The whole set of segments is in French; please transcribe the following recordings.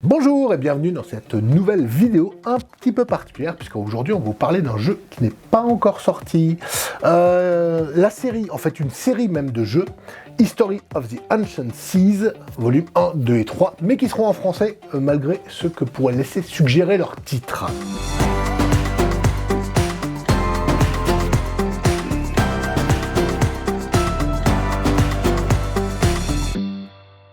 Bonjour et bienvenue dans cette nouvelle vidéo un petit peu particulière puisqu'aujourd'hui on va vous parler d'un jeu qui n'est pas encore sorti. La série, en fait une série même de jeux, History of the Ancient Seas, volume 1, 2 et 3, mais qui seront en français malgré ce que pourrait laisser suggérer leur titre.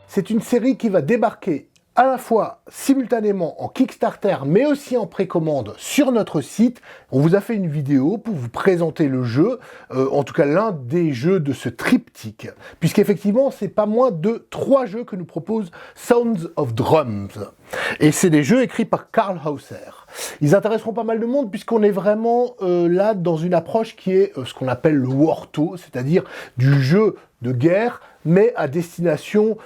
C'est une série qui va débarquer à la fois simultanément en Kickstarter mais aussi en précommande sur notre site. On vous a fait une vidéo pour vous présenter le jeu, en tout cas l'un des jeux de ce triptyque, puisqu'effectivement c'est pas moins de 3 jeux que nous propose Sounds of Drums. Et c'est des jeux écrits par Karl Hauser. Ils intéresseront pas mal de monde puisqu'on est vraiment là dans une approche qui est ce qu'on appelle le Warto, c'est-à-dire du jeu de guerre, mais à destination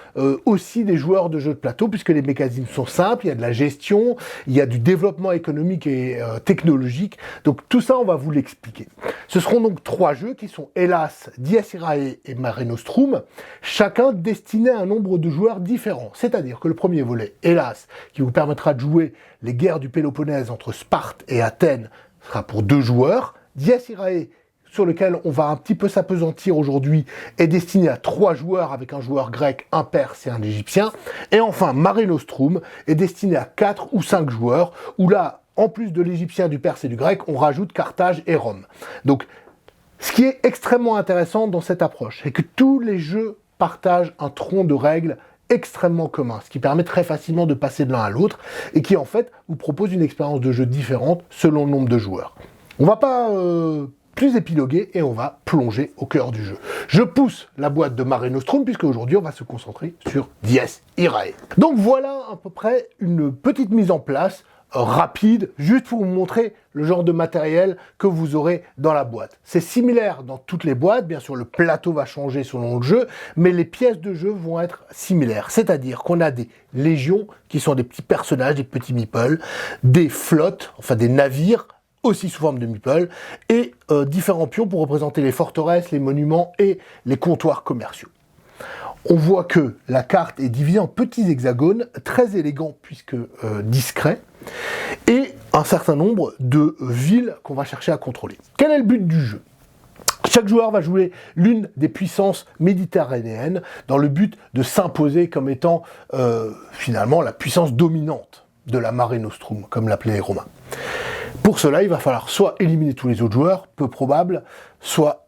aussi des joueurs de jeux de plateau, puisque les mécanismes sont simples, il y a de la gestion, il y a du développement économique et technologique, donc tout ça on va vous l'expliquer. Ce seront donc 3 jeux qui sont Hellas, Dies Irae et Mare Nostrum, chacun destiné à un nombre de joueurs différents, c'est-à-dire que le premier volet, Hellas, qui vous permettra de jouer les guerres du Péloponnèse entre Sparte et Athènes, sera pour 2 joueurs, Dies Irae, sur lequel on va un petit peu s'apesantir aujourd'hui, est destiné à 3 joueurs avec un joueur grec, un perse et un égyptien. Et enfin, Mare Nostrum est destiné à 4 ou 5 joueurs, où là, en plus de l'égyptien, du perse et du grec, on rajoute Carthage et Rome. Donc, ce qui est extrêmement intéressant dans cette approche, c'est que tous les jeux partagent un tronc de règles extrêmement commun, ce qui permet très facilement de passer de l'un à l'autre, et qui en fait vous propose une expérience de jeu différente selon le nombre de joueurs. On va pas plus épiloguer et on va plonger au cœur du jeu. Je pousse la boîte de Mare Nostrum puisque aujourd'hui on va se concentrer sur Dies Irae. Donc voilà à peu près une petite mise en place rapide, juste pour vous montrer le genre de matériel que vous aurez dans la boîte. C'est similaire dans toutes les boîtes, bien sûr le plateau va changer selon le jeu, mais les pièces de jeu vont être similaires. C'est-à-dire qu'on a des légions qui sont des petits personnages, des petits meeples, des flottes, enfin des navires, aussi sous forme de meeple, et différents pions pour représenter les forteresses, les monuments et les comptoirs commerciaux. On voit que la carte est divisée en petits hexagones, très élégants puisque discrets, et un certain nombre de villes qu'on va chercher à contrôler. Quel est le but du jeu ? Chaque joueur va jouer l'une des puissances méditerranéennes dans le but de s'imposer comme étant finalement la puissance dominante de la Mare Nostrum, comme l'appelaient les Romains. Pour cela, il va falloir soit éliminer tous les autres joueurs, peu probable, soit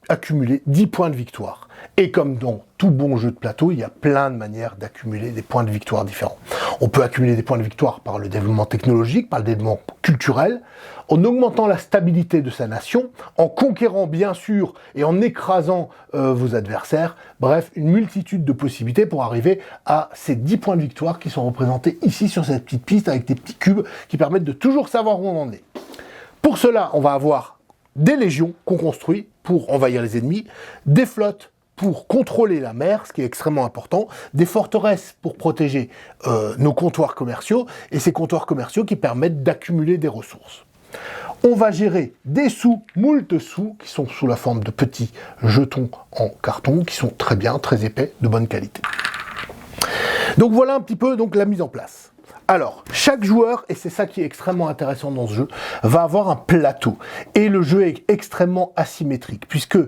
accumuler 10 points de victoire. Et comme dans tout bon jeu de plateau, il y a plein de manières d'accumuler des points de victoire différents. On peut accumuler des points de victoire par le développement technologique, par le développement culturel, en augmentant la stabilité de sa nation, en conquérant bien sûr et en écrasant vos adversaires. Bref, une multitude de possibilités pour arriver à ces 10 points de victoire qui sont représentés ici sur cette petite piste avec des petits cubes qui permettent de toujours savoir où on en est. Pour cela, on va avoir des légions qu'on construit pour envahir les ennemis, des flottes pour contrôler la mer, ce qui est extrêmement important, des forteresses pour protéger nos comptoirs commerciaux, et ces comptoirs commerciaux qui permettent d'accumuler des ressources. On va gérer des sous, moult sous, qui sont sous la forme de petits jetons en carton, qui sont très bien, très épais, de bonne qualité. Donc voilà un petit peu donc, la mise en place. Alors, chaque joueur, et c'est ça qui est extrêmement intéressant dans ce jeu, va avoir un plateau. Et le jeu est extrêmement asymétrique, puisque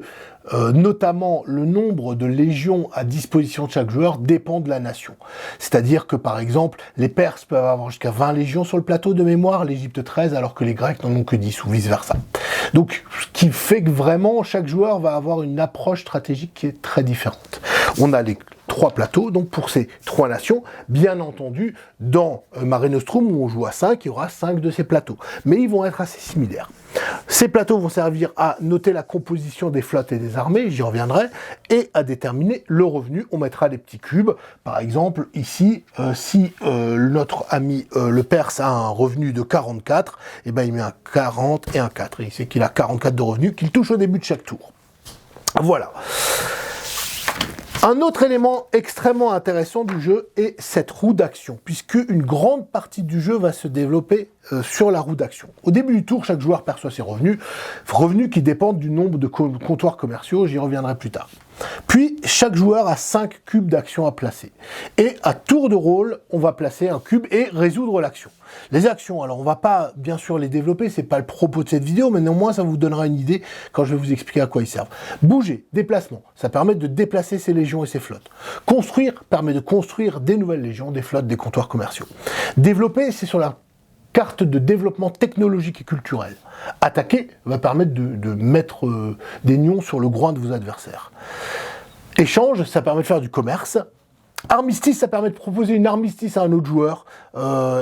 notamment le nombre de légions à disposition de chaque joueur dépend de la nation. C'est-à-dire que par exemple, les Perses peuvent avoir jusqu'à 20 légions sur le plateau de mémoire, l'Égypte 13, alors que les Grecs n'en ont que 10 ou vice-versa. Donc, ce qui fait que vraiment, chaque joueur va avoir une approche stratégique qui est très différente. On a les 3 plateaux, donc pour ces 3 nations, bien entendu, dans Mare Nostrum, où on joue à 5, il y aura 5 de ces plateaux. Mais ils vont être assez similaires. Ces plateaux vont servir à noter la composition des flottes et des armées, j'y reviendrai, et à déterminer le revenu. On mettra des petits cubes. Par exemple, ici, si notre ami le Perse a un revenu de 44, eh ben, il met un 40 et un 4. Et il sait qu'il a 44 de revenus qu'il touche au début de chaque tour. Voilà. Un autre élément extrêmement intéressant du jeu est cette roue d'action, puisque une grande partie du jeu va se développer sur la roue d'action. Au début du tour, chaque joueur perçoit ses revenus qui dépendent du nombre de comptoirs commerciaux, j'y reviendrai plus tard. Puis, chaque joueur a 5 cubes d'action à placer. Et à tour de rôle, on va placer un cube et résoudre l'action. Les actions, alors on va pas bien sûr les développer, c'est pas le propos de cette vidéo, mais néanmoins ça vous donnera une idée quand je vais vous expliquer à quoi ils servent. Bouger, déplacement, ça permet de déplacer ses légions et ses flottes. Construire permet de construire des nouvelles légions, des flottes, des comptoirs commerciaux. Développer, c'est sur la carte de développement technologique et culturel. Attaquer va permettre de mettre des nions sur le groin de vos adversaires. Échange, ça permet de faire du commerce. Armistice, ça permet de proposer une armistice à un autre joueur,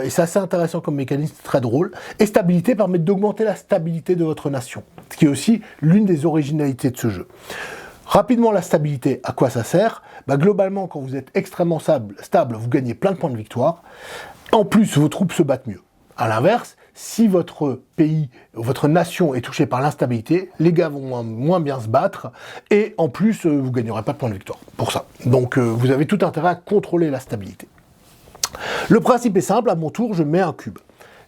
et c'est assez intéressant comme mécanisme, très drôle. Et stabilité permet d'augmenter la stabilité de votre nation, ce qui est aussi l'une des originalités de ce jeu. Rapidement, la stabilité, à quoi ça sert? Globalement, quand vous êtes extrêmement stable, vous gagnez plein de points de victoire. En plus, vos troupes se battent mieux. À l'inverse, si votre pays, votre nation est touchée par l'instabilité, les gars vont moins bien se battre, et en plus, vous ne gagnerez pas de points de victoire pour ça. Donc, vous avez tout intérêt à contrôler la stabilité. Le principe est simple, à mon tour, je mets un cube.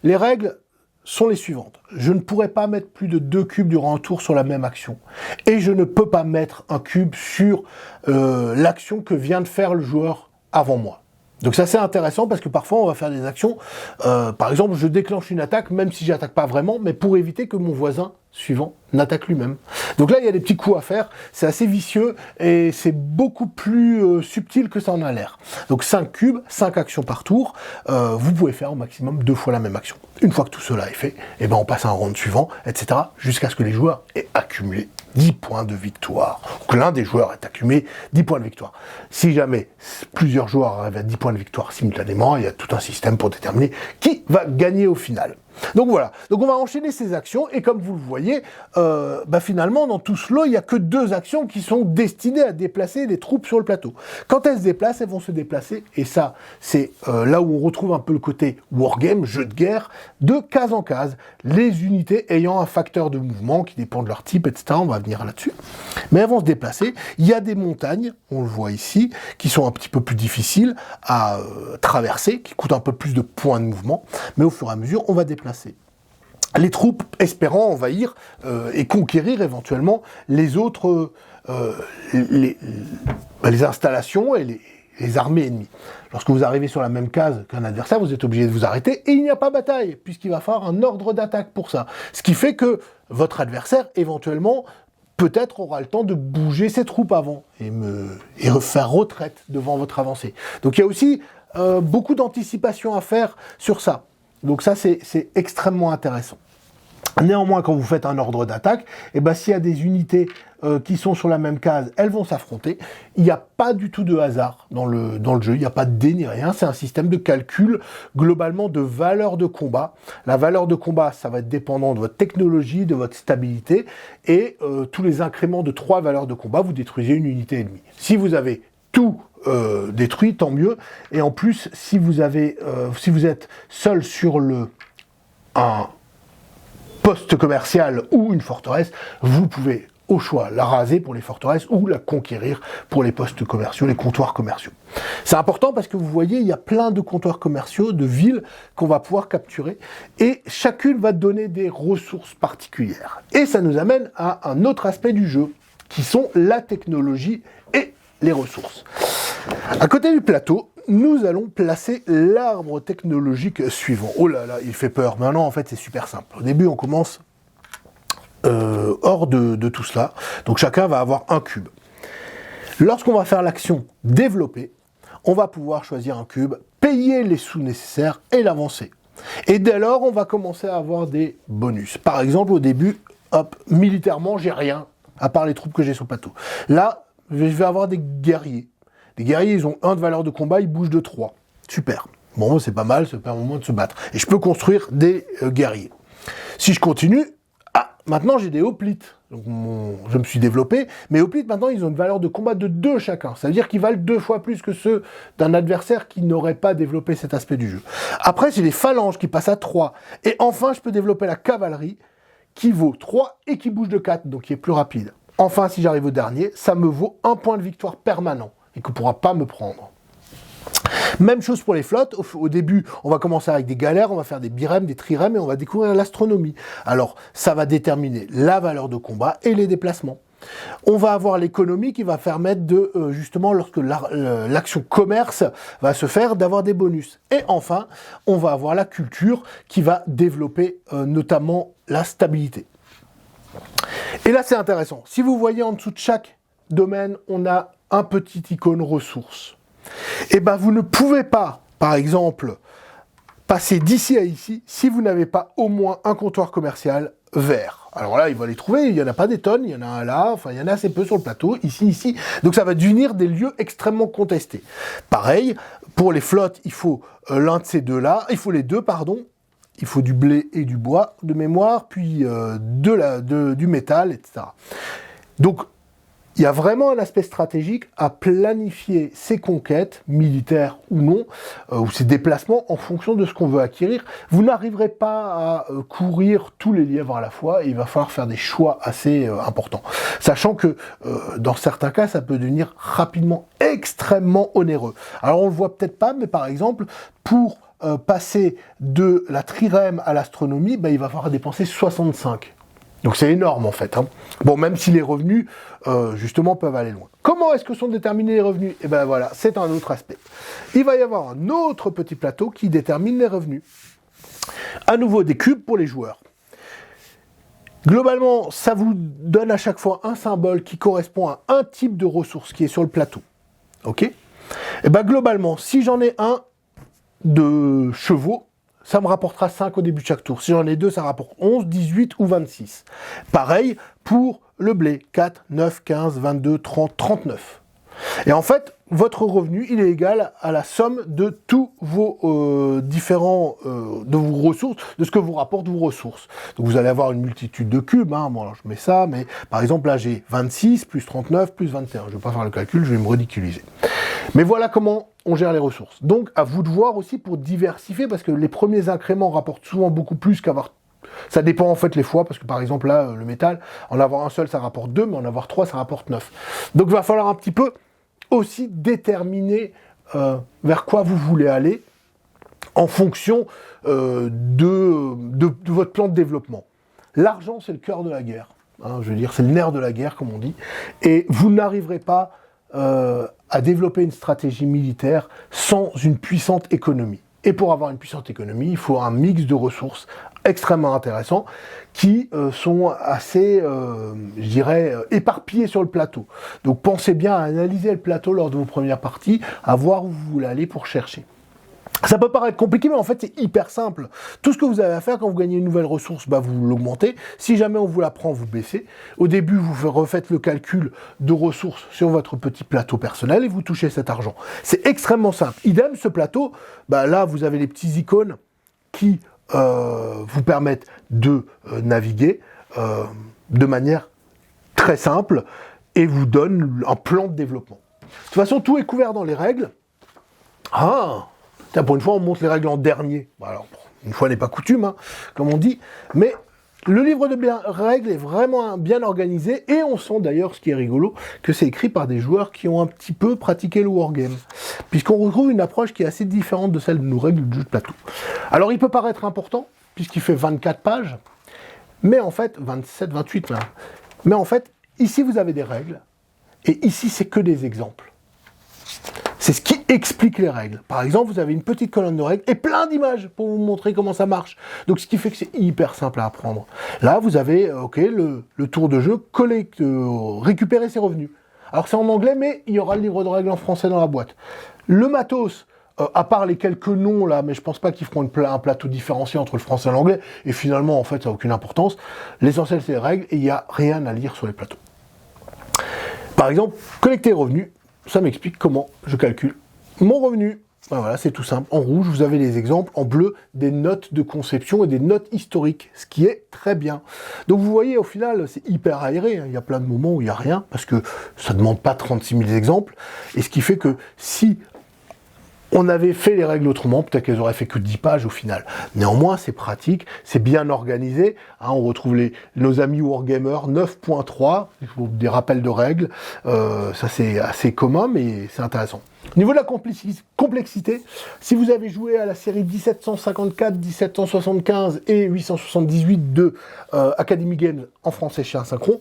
Les règles sont les suivantes. Je ne pourrai pas mettre plus de 2 cubes durant un tour sur la même action. Et je ne peux pas mettre un cube sur l'action que vient de faire le joueur avant moi. Donc ça c'est intéressant parce que parfois on va faire des actions, par exemple je déclenche une attaque même si j'attaque pas vraiment, mais pour éviter que mon voisin suivant n'attaque lui-même. Donc là il y a des petits coups à faire, c'est assez vicieux et c'est beaucoup plus subtil que ça en a l'air. Donc 5 cubes, 5 actions par tour, vous pouvez faire au maximum 2 fois la même action. Une fois que tout cela est fait, et ben on passe à un round suivant, etc. jusqu'à ce que les joueurs aient accumulé 10 points de victoire, que l'un des joueurs ait accumulé 10 points de victoire. Si jamais plusieurs joueurs arrivent à 10 points de victoire simultanément, il y a tout un système pour déterminer qui va gagner au final. Donc voilà, donc on va enchaîner ces actions, et comme vous le voyez, finalement dans tout ce lot, il n'y a que 2 actions qui sont destinées à déplacer les troupes sur le plateau. Quand elles se déplacent, elles vont se déplacer, et ça, c'est là où on retrouve un peu le côté wargame, jeu de guerre, de case en case, les unités ayant un facteur de mouvement qui dépend de leur type, etc. On va venir là-dessus. Mais elles vont se déplacer. Il y a des montagnes, on le voit ici, qui sont un petit peu plus difficiles à traverser, qui coûtent un peu plus de points de mouvement, mais au fur et à mesure, on va déplacer les troupes espérant envahir et conquérir éventuellement les autres les installations et les armées ennemies. Lorsque vous arrivez sur la même case qu'un adversaire, vous êtes obligé de vous arrêter et il n'y a pas bataille, puisqu'il va falloir un ordre d'attaque pour ça. Ce qui fait que votre adversaire, éventuellement, peut-être aura le temps de bouger ses troupes avant et faire retraite devant votre avancée. Donc il y a aussi beaucoup d'anticipation à faire sur ça. Donc ça, c'est extrêmement intéressant. Néanmoins, quand vous faites un ordre d'attaque, s'il y a des unités qui sont sur la même case, elles vont s'affronter. Il n'y a pas du tout de hasard dans le jeu, il n'y a pas de dés ni rien. C'est un système de calcul, globalement, de valeur de combat. La valeur de combat, ça va être dépendant de votre technologie, de votre stabilité, et tous les incréments de 3 valeurs de combat, vous détruisez une unité ennemie. Si vous avez tout détruit, tant mieux. Et en plus, si vous êtes seul sur un poste commercial ou une forteresse, vous pouvez au choix la raser pour les forteresses ou la conquérir pour les postes commerciaux, les comptoirs commerciaux. C'est important parce que vous voyez, il y a plein de comptoirs commerciaux, de villes qu'on va pouvoir capturer, et chacune va donner des ressources particulières. Et ça nous amène à un autre aspect du jeu, qui sont la technologie et les ressources. À côté du plateau, nous allons placer l'arbre technologique suivant. Oh là là, il fait peur. Mais non, en fait, c'est super simple. Au début, on commence hors de tout cela. Donc chacun va avoir un cube. Lorsqu'on va faire l'action développer, on va pouvoir choisir un cube, payer les sous nécessaires et l'avancer. Et dès lors, on va commencer à avoir des bonus. Par exemple, au début, hop, militairement, j'ai rien, à part les troupes que j'ai sur le plateau. Là, je vais avoir des guerriers. Les guerriers, ils ont 1 de valeur de combat, ils bougent de 3. Super. Bon, c'est pas mal, ça permet au moins de se battre. Et je peux construire des guerriers. Si je continue, maintenant j'ai des hoplites. Donc je me suis développé. Mes hoplites, maintenant, ils ont une valeur de combat de 2 chacun. Ça veut dire qu'ils valent 2 fois plus que ceux d'un adversaire qui n'aurait pas développé cet aspect du jeu. Après, j'ai les phalanges qui passent à 3. Et enfin, je peux développer la cavalerie qui vaut 3 et qui bouge de 4, donc qui est plus rapide. Enfin, si j'arrive au dernier, ça me vaut 1 point de victoire permanent et qu'on ne pourra pas me prendre. Même chose pour les flottes. Au début, on va commencer avec des galères, on va faire des birèmes, des trirèmes et on va découvrir l'astronomie. Alors, ça va déterminer la valeur de combat et les déplacements. On va avoir l'économie qui va permettre de, justement, lorsque l'action commerce va se faire, d'avoir des bonus. Et enfin, on va avoir la culture qui va développer notamment la stabilité. Et là, c'est intéressant. Si vous voyez en dessous de chaque domaine, on a un petit icône ressources. Et bien, vous ne pouvez pas, par exemple, passer d'ici à ici si vous n'avez pas au moins un comptoir commercial vert. Alors là, il va les trouver, il n'y en a pas des tonnes, il y en a un là, enfin il y en a assez peu sur le plateau, ici. Donc ça va devenir des lieux extrêmement contestés. Pareil, pour les flottes, il faut l'un de ces deux-là, il faut les deux, pardon. Il faut du blé et du bois de mémoire, puis du métal, etc. Donc, il y a vraiment un aspect stratégique à planifier ses conquêtes, militaires ou non, ou ses déplacements en fonction de ce qu'on veut acquérir. Vous n'arriverez pas à courir tous les lièvres à la fois, et il va falloir faire des choix assez importants. Sachant que, dans certains cas, ça peut devenir rapidement extrêmement onéreux. Alors, on le voit peut-être pas, mais par exemple, pour passer de la trirème à l'astronomie, ben, il va falloir dépenser 65. Donc c'est énorme en fait. Hein. Bon, même si les revenus, justement, peuvent aller loin. Comment est-ce que sont déterminés les revenus? Eh bien voilà, c'est un autre aspect. Il va y avoir un autre petit plateau qui détermine les revenus. À nouveau, des cubes pour les joueurs. Globalement, ça vous donne à chaque fois un symbole qui correspond à un type de ressource qui est sur le plateau. Ok? Et bien globalement, si j'en ai un de chevaux, ça me rapportera 5 au début de chaque tour. Si j'en ai 2, ça rapporte 11, 18 ou 26. Pareil pour le blé, 4, 9, 15, 22, 30, 39. Et en fait, votre revenu, il est égal à la somme de tous vos différents de vos ressources, de ce que vous rapportent vos ressources. Donc vous allez avoir une multitude de cubes, hein. Bon, alors je mets ça, mais par exemple là j'ai 26 plus 39 plus 21. Je ne vais pas faire le calcul, je vais me ridiculiser. Mais voilà comment on gère les ressources. Donc à vous de voir aussi pour diversifier, parce que les premiers incréments rapportent souvent beaucoup plus qu'avoir... Ça dépend en fait les fois, parce que par exemple là, le métal, en avoir un seul ça rapporte 2, mais en avoir 3 ça rapporte 9. Donc il va falloir un petit peu aussi déterminer vers quoi vous voulez aller en fonction de votre plan de développement. L'argent, c'est le cœur de la guerre. Hein, je veux dire, c'est le nerf de la guerre, comme on dit. Et vous n'arriverez pas à développer une stratégie militaire sans une puissante économie. Et pour avoir une puissante économie, il faut un mix de ressources extrêmement intéressants qui sont assez, je dirais, éparpillés sur le plateau. Donc pensez bien à analyser le plateau lors de vos premières parties, à voir où vous voulez aller pour chercher. Ça peut paraître compliqué, mais en fait, c'est hyper simple. Tout ce que vous avez à faire quand vous gagnez une nouvelle ressource, bah, vous l'augmentez. Si jamais on vous la prend, vous baissez. Au début, vous refaites le calcul de ressources sur votre petit plateau personnel et vous touchez cet argent. C'est extrêmement simple. Idem, ce plateau, bah, là, vous avez les petits icônes qui vous permettent de naviguer de manière très simple et vous donnent un plan de développement. De toute façon, tout est couvert dans les règles. Pour une fois, on montre les règles en dernier. Alors, une fois n'est pas coutume, hein, comme on dit. Mais le livre de règles est vraiment bien organisé. Et on sent d'ailleurs, ce qui est rigolo, que c'est écrit par des joueurs qui ont un petit peu pratiqué le wargame. Puisqu'on retrouve une approche qui est assez différente de celle de nos règles de jeu de plateau. Alors, il peut paraître important, puisqu'il fait 24 pages. Mais en fait, 27, 28 là. Mais en fait, ici, vous avez des règles. Et ici, c'est que des exemples. C'est ce qui explique les règles. Par exemple, vous avez une petite colonne de règles et plein d'images pour vous montrer comment ça marche. Donc, ce qui fait que c'est hyper simple à apprendre. Là, vous avez le tour de jeu, récupérer ses revenus. Alors, c'est en anglais, mais il y aura le livre de règles en français dans la boîte. Le matos, à part les quelques noms là, mais je pense pas qu'ils feront un plateau différencié entre le français et l'anglais. Et finalement, en fait, ça n'a aucune importance. L'essentiel, c'est les règles et il n'y a rien à lire sur les plateaux. Par exemple, collecter les revenus. Ça m'explique comment je calcule mon revenu. Ben voilà, c'est tout simple. En rouge, vous avez les exemples. En bleu, des notes de conception et des notes historiques, ce qui est très bien. Donc vous voyez, au final, c'est hyper aéré. Il y a plein de moments où il n'y a rien, parce que ça ne demande pas 36 000 exemples. Et ce qui fait que si on avait fait les règles autrement, peut-être qu'elles auraient fait que 10 pages au final. Néanmoins, c'est pratique, c'est bien organisé. Hein, on retrouve nos amis Wargamers 9.3, des rappels de règles. Ça, c'est assez commun, mais c'est intéressant. Au niveau de la complexité, si vous avez joué à la série 1754, 1775 et 878 de Academy Games en français chez Asynchron,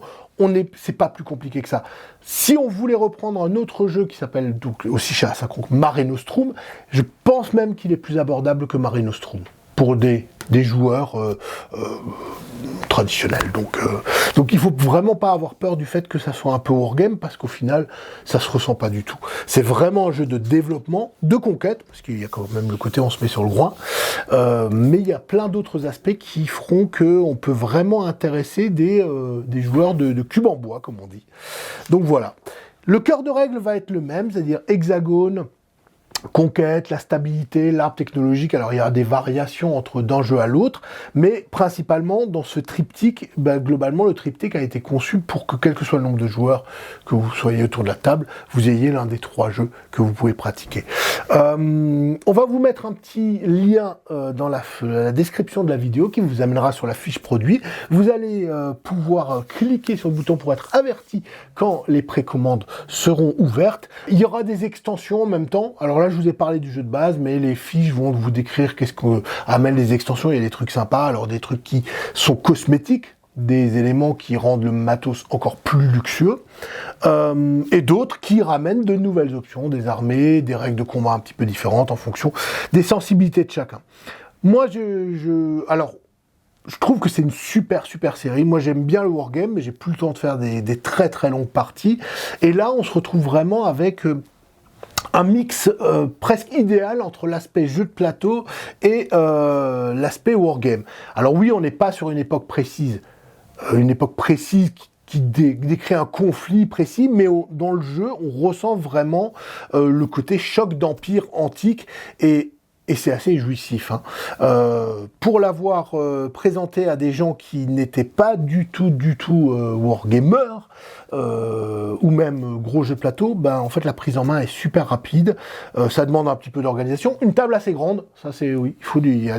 c'est pas plus compliqué que ça. Si on voulait reprendre un autre jeu qui s'appelle donc aussi chez Asynchron Mare Nostrum, je pense même qu'il est plus abordable que Mare Nostrum pour des joueurs traditionnels. Donc il faut vraiment pas avoir peur du fait que ça soit un peu wargame, parce qu'au final, ça se ressent pas du tout. C'est vraiment un jeu de développement, de conquête, parce qu'il y a quand même le côté on se met sur le groin, mais il y a plein d'autres aspects qui feront qu'on peut vraiment intéresser des joueurs de cubes en bois, comme on dit. Donc voilà. Le cœur de règle va être le même, c'est-à-dire hexagone, conquête, la stabilité, l'arbre technologique. Alors il y a des variations d'un jeu à l'autre, mais principalement dans ce triptyque, globalement le triptyque a été conçu pour que quel que soit le nombre de joueurs, que vous soyez autour de la table, vous ayez l'un des 3 jeux que vous pouvez pratiquer. On va vous mettre un petit lien dans la description de la vidéo qui vous amènera sur la fiche produit. Vous allez pouvoir cliquer sur le bouton pour être averti quand les précommandes seront ouvertes. Il y aura des extensions en même temps. Alors là, je vous ai parlé du jeu de base, mais les fiches vont vous décrire qu'est-ce qu'amènent les extensions. Il y a des trucs sympas, alors des trucs qui sont cosmétiques, des éléments qui rendent le matos encore plus luxueux, et d'autres qui ramènent de nouvelles options, des armées, des règles de combat un petit peu différentes en fonction des sensibilités de chacun. Moi, alors, je trouve que c'est une super série. Moi, j'aime bien le wargame, mais j'ai plus le temps de faire des très longues parties. Et là, on se retrouve vraiment avec un mix presque idéal entre l'aspect jeu de plateau et l'aspect wargame. Alors oui, on n'est pas sur une époque précise qui décrit un conflit précis, mais dans le jeu, on ressent vraiment le côté choc d'empire antique, et c'est assez jouissif. Pour l'avoir présenté à des gens qui n'étaient pas du tout wargamers, ou même gros jeux de plateau, en fait la prise en main est super rapide. Ça demande un petit peu d'organisation, une table assez grande, ça c'est oui, il y a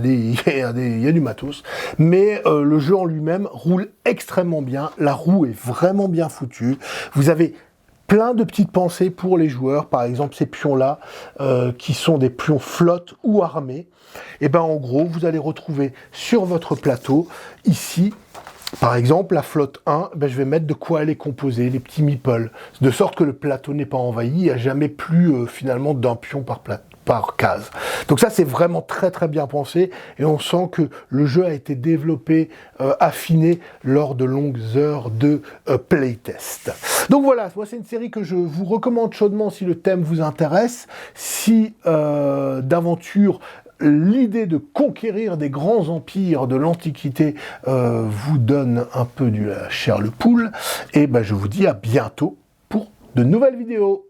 du matos, mais le jeu en lui-même roule extrêmement bien. La roue est vraiment bien foutue. Vous avez plein de petites pensées pour les joueurs, par exemple ces pions-là, qui sont des pions flotte ou armés. Et en gros, vous allez retrouver sur votre plateau, ici, par exemple, la flotte 1, je vais mettre de quoi elle est composée, les petits meeples, de sorte que le plateau n'est pas envahi, il n'y a jamais plus finalement d'un pion par case. Donc ça, c'est vraiment très bien pensé, et on sent que le jeu a été développé, affiné lors de longues heures de playtest. Donc voilà, moi c'est une série que je vous recommande chaudement si le thème vous intéresse, si d'aventure l'idée de conquérir des grands empires de l'Antiquité vous donne un peu du chair le poule, et je vous dis à bientôt pour de nouvelles vidéos.